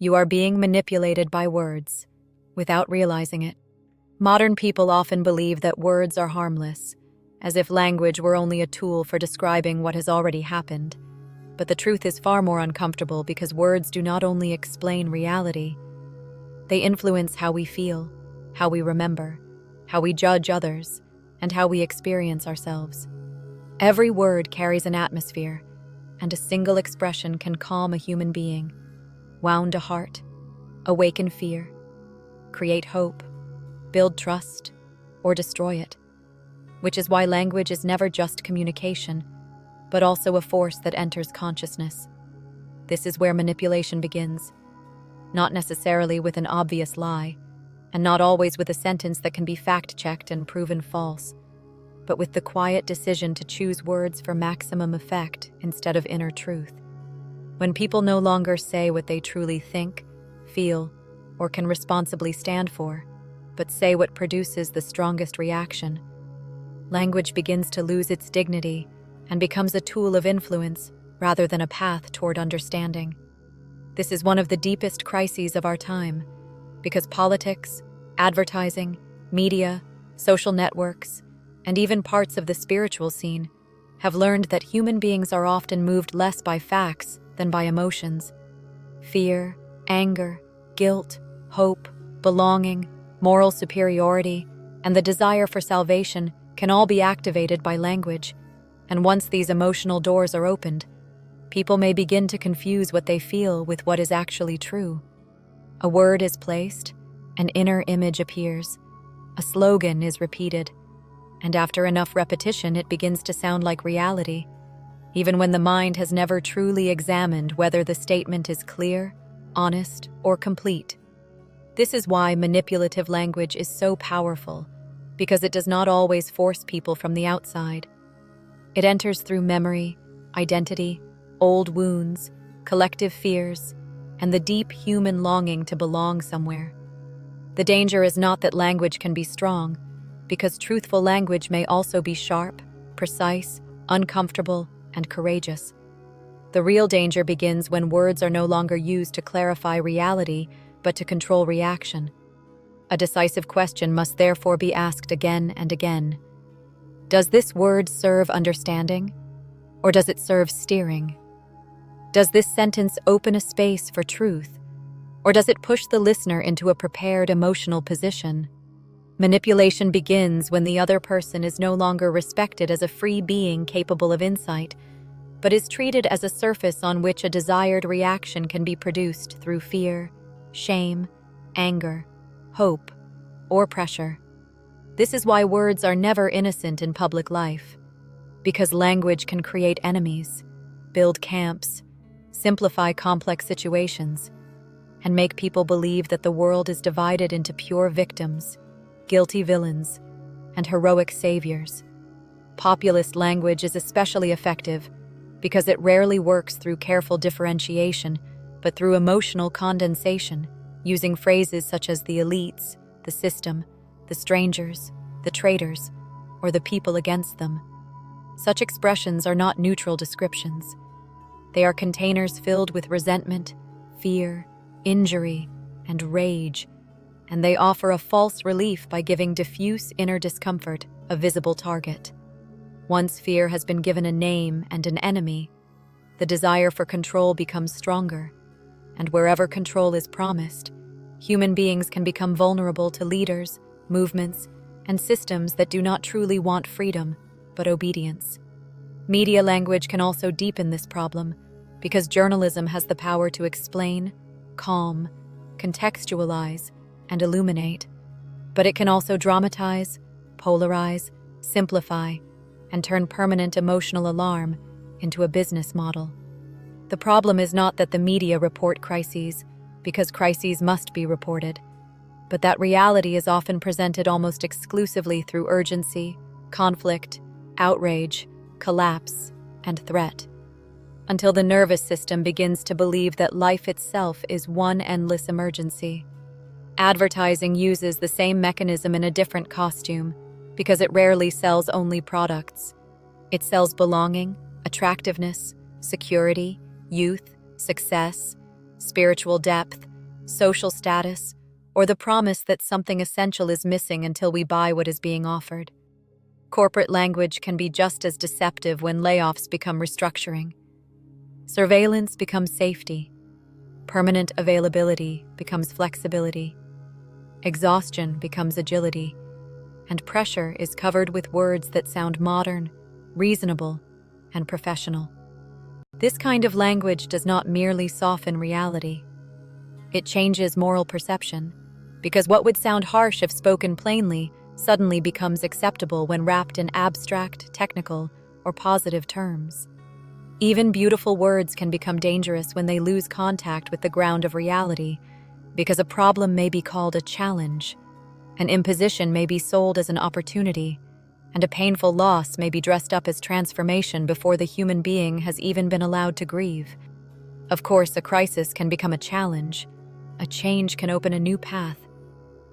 You are being manipulated by words, without realizing it. Modern people often believe that words are harmless, as if language were only a tool for describing what has already happened. But the truth is far more uncomfortable because words do not only explain reality, they influence how we feel, how we remember, how we judge others, and how we experience ourselves. Every word carries an atmosphere, and a single expression can calm a human being, wound a heart, awaken fear, create hope, build trust, or destroy it. Which is why language is never just communication, but also a force that enters consciousness. This is where manipulation begins, not necessarily with an obvious lie, and not always with a sentence that can be fact-checked and proven false, but with the quiet decision to choose words for maximum effect instead of inner truth. When people no longer say what they truly think, feel, or can responsibly stand for, but say what produces the strongest reaction, language begins to lose its dignity and becomes a tool of influence rather than a path toward understanding. This is one of the deepest crises of our time, because politics, advertising, media, social networks, and even parts of the spiritual scene have learned that human beings are often moved less by facts than by emotions. Fear, anger, guilt, hope, belonging, moral superiority, and the desire for salvation can all be activated by language, and once these emotional doors are opened, people may begin to confuse what they feel with what is actually true. A word is placed, an inner image appears, a slogan is repeated, and after enough repetition it begins to sound like reality, even when the mind has never truly examined whether the statement is clear, honest, or complete. This is why manipulative language is so powerful, because it does not always force people from the outside. It enters through memory, identity, old wounds, collective fears, and the deep human longing to belong somewhere. The danger is not that language can be strong, because truthful language may also be sharp, precise, uncomfortable, and courageous. The real danger begins when words are no longer used to clarify reality, but to control reaction. A decisive question must therefore be asked again and again. Does this word serve understanding, or does it serve steering? Does this sentence open a space for truth, or does it push the listener into a prepared emotional position? Manipulation begins when the other person is no longer respected as a free being capable of insight, but is treated as a surface on which a desired reaction can be produced through fear, shame, anger, hope, or pressure. This is why words are never innocent in public life, because language can create enemies, build camps, simplify complex situations, and make people believe that the world is divided into pure victims, guilty villains, and heroic saviors. Populist language is especially effective because it rarely works through careful differentiation, but through emotional condensation, using phrases such as the elites, the system, the strangers, the traitors, or the people against them. Such expressions are not neutral descriptions. They are containers filled with resentment, fear, injury, and rage, and they offer a false relief by giving diffuse inner discomfort a visible target. Once fear has been given a name and an enemy, the desire for control becomes stronger, and wherever control is promised, human beings can become vulnerable to leaders, movements, and systems that do not truly want freedom, but obedience. Media language can also deepen this problem, because journalism has the power to explain, calm, contextualize, and illuminate, but it can also dramatize, polarize, simplify, and turn permanent emotional alarm into a business model. The problem is not that the media report crises, because crises must be reported, but that reality is often presented almost exclusively through urgency, conflict, outrage, collapse, and threat, until the nervous system begins to believe that life itself is one endless emergency. Advertising uses the same mechanism in a different costume, because it rarely sells only products. It sells belonging, attractiveness, security, youth, success, spiritual depth, social status, or the promise that something essential is missing until we buy what is being offered. Corporate language can be just as deceptive when layoffs become restructuring. Surveillance becomes safety. Permanent availability becomes flexibility. Exhaustion becomes agility. And pressure is covered with words that sound modern, reasonable, and professional. This kind of language does not merely soften reality. It changes moral perception, because what would sound harsh if spoken plainly suddenly becomes acceptable when wrapped in abstract, technical, or positive terms. Even beautiful words can become dangerous when they lose contact with the ground of reality, because a problem may be called a challenge, an imposition may be sold as an opportunity, and a painful loss may be dressed up as transformation before the human being has even been allowed to grieve. Of course, a crisis can become a challenge, a change can open a new path,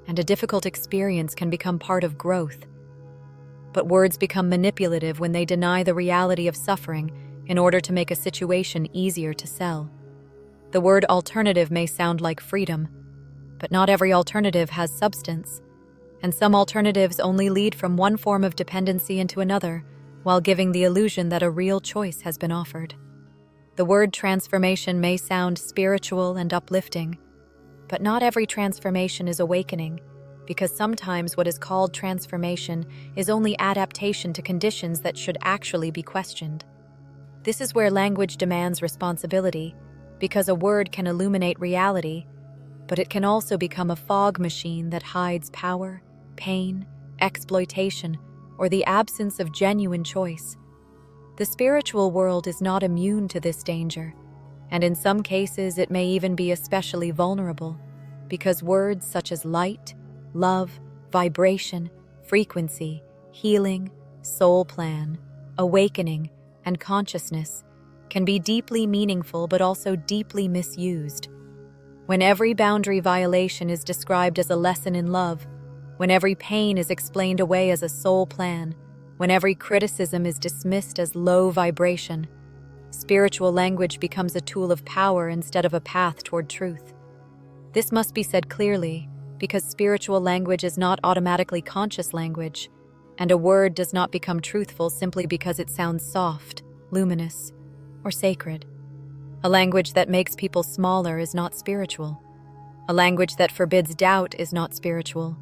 and a difficult experience can become part of growth. But words become manipulative when they deny the reality of suffering in order to make a situation easier to sell. The word alternative may sound like freedom, but not every alternative has substance, and some alternatives only lead from one form of dependency into another, while giving the illusion that a real choice has been offered. The word transformation may sound spiritual and uplifting, but not every transformation is awakening, because sometimes what is called transformation is only adaptation to conditions that should actually be questioned. This is where language demands responsibility, because a word can illuminate reality, but it can also become a fog machine that hides power, pain, exploitation, or the absence of genuine choice. The spiritual world is not immune to this danger, and in some cases it may even be especially vulnerable, because words such as light, love, vibration, frequency, healing, soul plan, awakening, and consciousness can be deeply meaningful but also deeply misused. When every boundary violation is described as a lesson in love, when every pain is explained away as a soul plan, when every criticism is dismissed as low vibration, spiritual language becomes a tool of power instead of a path toward truth. This must be said clearly, because spiritual language is not automatically conscious language, and a word does not become truthful simply because it sounds soft, luminous, or sacred. A language that makes people smaller is not spiritual. A language that forbids doubt is not spiritual.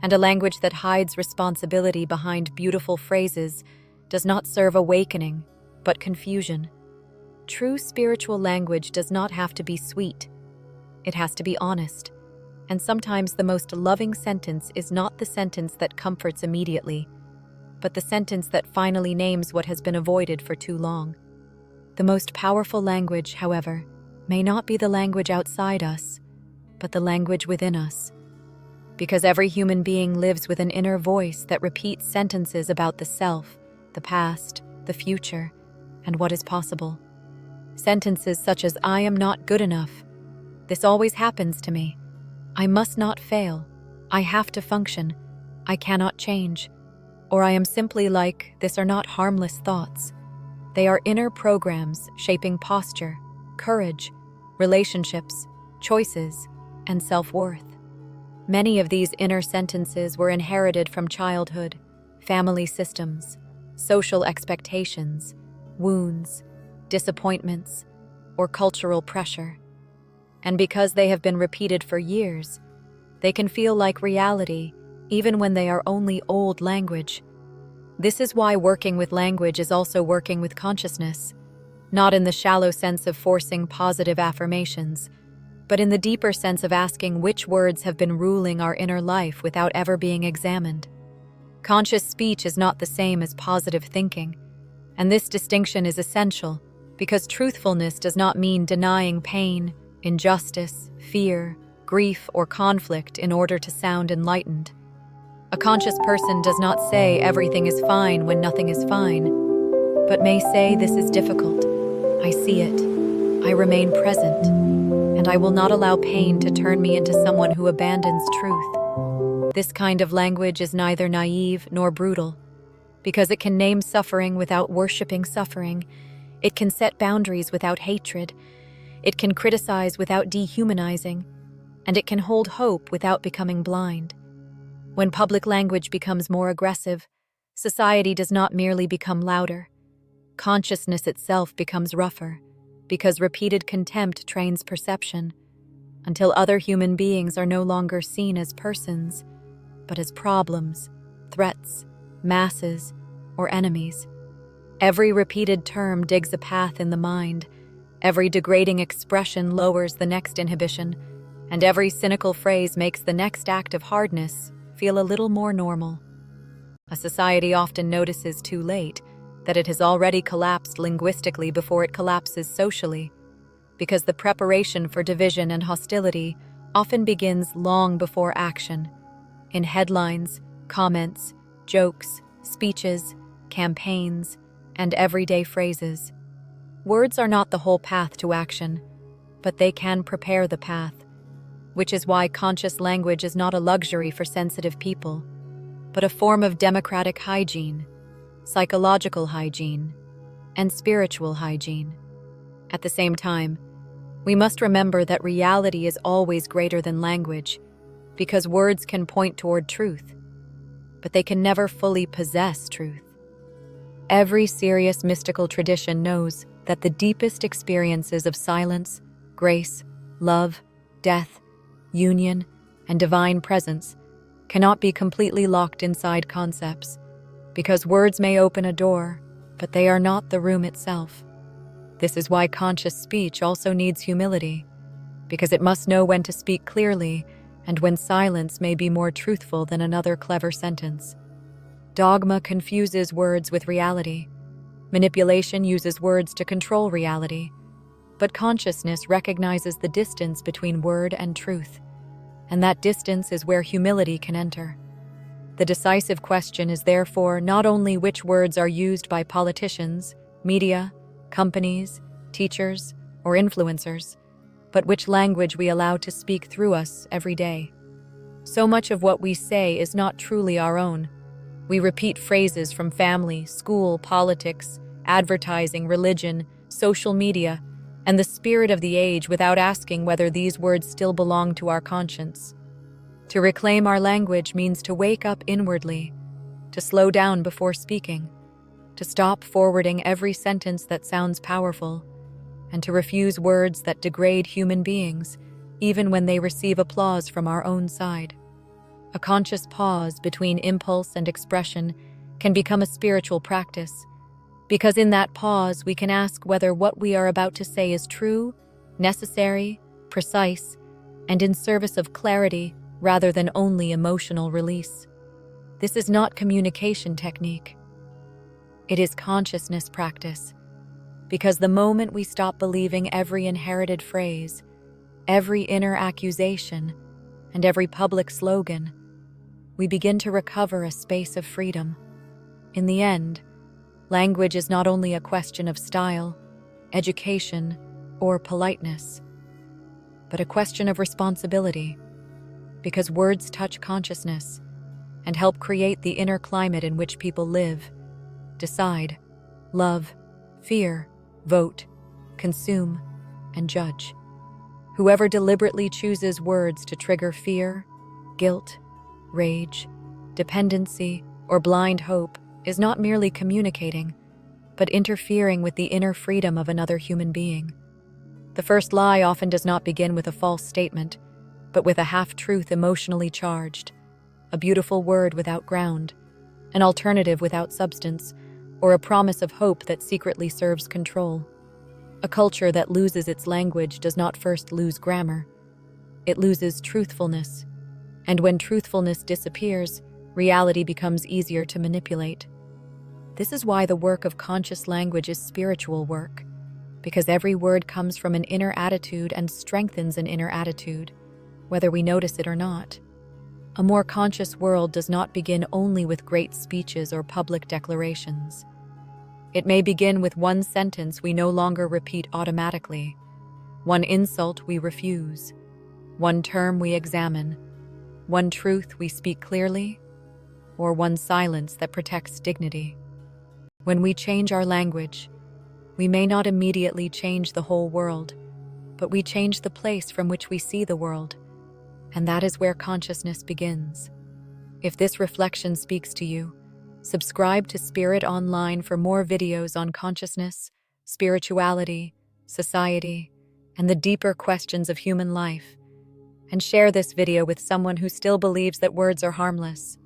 And a language that hides responsibility behind beautiful phrases does not serve awakening, but confusion. True spiritual language does not have to be sweet. It has to be honest. And sometimes the most loving sentence is not the sentence that comforts immediately, but the sentence that finally names what has been avoided for too long. The most powerful language, however, may not be the language outside us, but the language within us. Because every human being lives with an inner voice that repeats sentences about the self, the past, the future, and what is possible. Sentences such as, "I am not good enough," "This always happens to me," "I must not fail," "I have to function," "I cannot change," or "I am simply like this" are not harmless thoughts. They are inner programs shaping posture, courage, relationships, choices, and self-worth. Many of these inner sentences were inherited from childhood, family systems, social expectations, wounds, disappointments, or cultural pressure. And because they have been repeated for years, they can feel like reality even when they are only old language. This is why working with language is also working with consciousness, not in the shallow sense of forcing positive affirmations, but in the deeper sense of asking which words have been ruling our inner life without ever being examined. Conscious speech is not the same as positive thinking, and this distinction is essential because truthfulness does not mean denying pain, injustice, fear, grief, or conflict in order to sound enlightened. A conscious person does not say everything is fine when nothing is fine, but may say this is difficult, I see it, I remain present, and I will not allow pain to turn me into someone who abandons truth. This kind of language is neither naive nor brutal, because it can name suffering without worshiping suffering, it can set boundaries without hatred, it can criticize without dehumanizing, and it can hold hope without becoming blind. When public language becomes more aggressive, society does not merely become louder. Consciousness itself becomes rougher, because repeated contempt trains perception, until other human beings are no longer seen as persons, but as problems, threats, masses, or enemies. Every repeated term digs a path in the mind, every degrading expression lowers the next inhibition, and every cynical phrase makes the next act of hardness feel a little more normal. A society often notices too late that it has already collapsed linguistically before it collapses socially, because the preparation for division and hostility often begins long before action, in headlines, comments, jokes, speeches, campaigns, and everyday phrases. Words are not the whole path to action, but they can prepare the path, which is why conscious language is not a luxury for sensitive people, but a form of democratic hygiene, psychological hygiene, and spiritual hygiene. At the same time, we must remember that reality is always greater than language, because words can point toward truth, but they can never fully possess truth. Every serious mystical tradition knows that the deepest experiences of silence, grace, love, death, union, and divine presence cannot be completely locked inside concepts, because words may open a door, but they are not the room itself. This is why conscious speech also needs humility, because it must know when to speak clearly and when silence may be more truthful than another clever sentence. Dogma confuses words with reality. Manipulation uses words to control reality. But consciousness recognizes the distance between word and truth, and that distance is where humility can enter. The decisive question is therefore not only which words are used by politicians, media, companies, teachers, or influencers, but which language we allow to speak through us every day. So much of what we say is not truly our own. We repeat phrases from family, school, politics, advertising, religion, social media, and the spirit of the age without asking whether these words still belong to our conscience. To reclaim our language means to wake up inwardly, to slow down before speaking, to stop forwarding every sentence that sounds powerful, and to refuse words that degrade human beings, even when they receive applause from our own side. A conscious pause between impulse and expression can become a spiritual practice, because in that pause we can ask whether what we are about to say is true, necessary, precise, and in service of clarity rather than only emotional release. This is not communication technique. It is consciousness practice, because the moment we stop believing every inherited phrase, every inner accusation, and every public slogan, we begin to recover a space of freedom. In the end, language is not only a question of style, education, or politeness, but a question of responsibility, because words touch consciousness and help create the inner climate in which people live, decide, love, fear, vote, consume, and judge. Whoever deliberately chooses words to trigger fear, guilt, rage, dependency, or blind hope is not merely communicating, but interfering with the inner freedom of another human being. The first lie often does not begin with a false statement, but with a half-truth emotionally charged, a beautiful word without ground, an alternative without substance, or a promise of hope that secretly serves control. A culture that loses its language does not first lose grammar. It loses truthfulness, and when truthfulness disappears, reality becomes easier to manipulate. This is why the work of conscious language is spiritual work, because every word comes from an inner attitude and strengthens an inner attitude, whether we notice it or not. A more conscious world does not begin only with great speeches or public declarations. It may begin with one sentence we no longer repeat automatically, one insult we refuse, one term we examine, one truth we speak clearly, or one silence that protects dignity. When we change our language, we may not immediately change the whole world, but we change the place from which we see the world. And that is where consciousness begins. If this reflection speaks to you, subscribe to Spirit Online for more videos on consciousness, spirituality, society, and the deeper questions of human life. And share this video with someone who still believes that words are harmless.